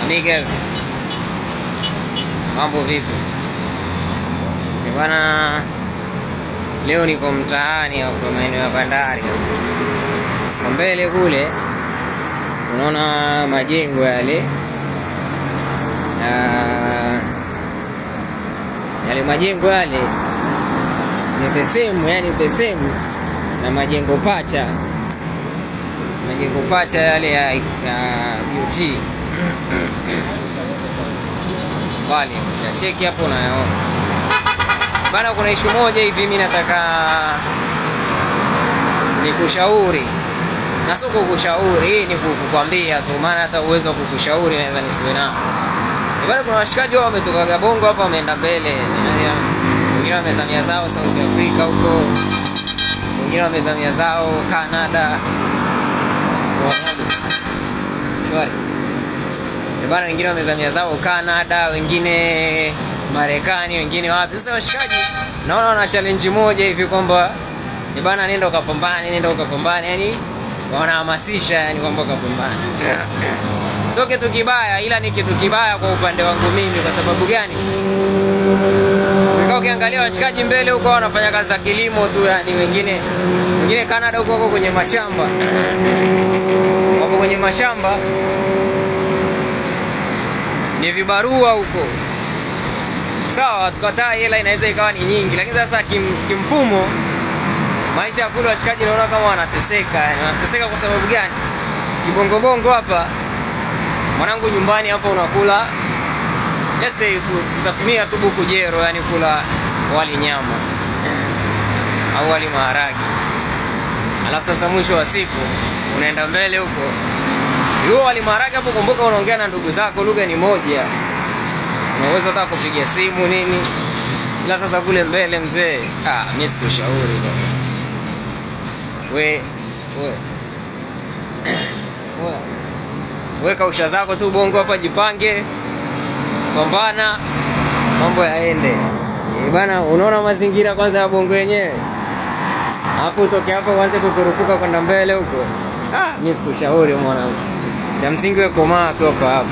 Niggas, mambo vipi? Bwana, leo niko mtaani hapo maeneo ya bandari. Kwa mbele kule unaona majengo yale. Yale majengo yale ni the same, yani the same na majengo pacha. Majengo pacha yale ya beauty. Bali, ya cheki hapo unayaona. Bana, kuna issue moja hivi mimi nataka nikushauri. Na sio kukushauri, hii ni kukuambia tu, maana hata uwezo wa kukushauri naweza nisiwe nao. Bana, kuna washikaji wao wametoka Gabongo hapa wameenda mbele. Wengine wamezamia zao South Africa huko. Wengine wamezamia zao Canada. Bana, wengine wamezamia zao Canada, wengine Marekani, wengine wapi. Sasa washikaji naona wana challenge moja hivi kwamba bana, nenda ukapambane, yani wanahamasisha yani kwamba ukapambane. Sio kitu kibaya, ila ni kitu kibaya kwa upande wangu mimi. Kwa sababu gani? Ukiangalia washikaji mbele huko wanafanya kazi za kilimo tu, yani wengine Canada huko wako kwenye mashamba. Wako kwenye mashamba. Ni vibarua huko. Sawa, tukataa hela inaweza ikawa ni nyingi, lakini sasa kimfumo maisha ya kule washikaji naona kama wanateseka. Yani wanateseka kwa sababu gani? Kibongo hapa mwanangu, nyumbani hapa unakula let's say utatumia tu buku jero, yani kula wali nyama au wali maharage. Alafu sasa mwisho wa siku unaenda mbele huko, hiyo wali maharage hapo, kumbuka unaongea na ndugu zako, lugha ni moja. Unaweza hata kupiga simu nini. Ila sasa kule mbele mzee, mimi sikushauri bwana. Weka usha zako tu Bongo hapa, jipange, pambana, mambo yaende. Bana, unaona mazingira kwanza ya Bongo yenyewe. Hapo utoke hapo uanze kukurupuka kwenda mbele huko. Mimi sikushauri mwanangu. Cha msingi wewe komaa tu hapa.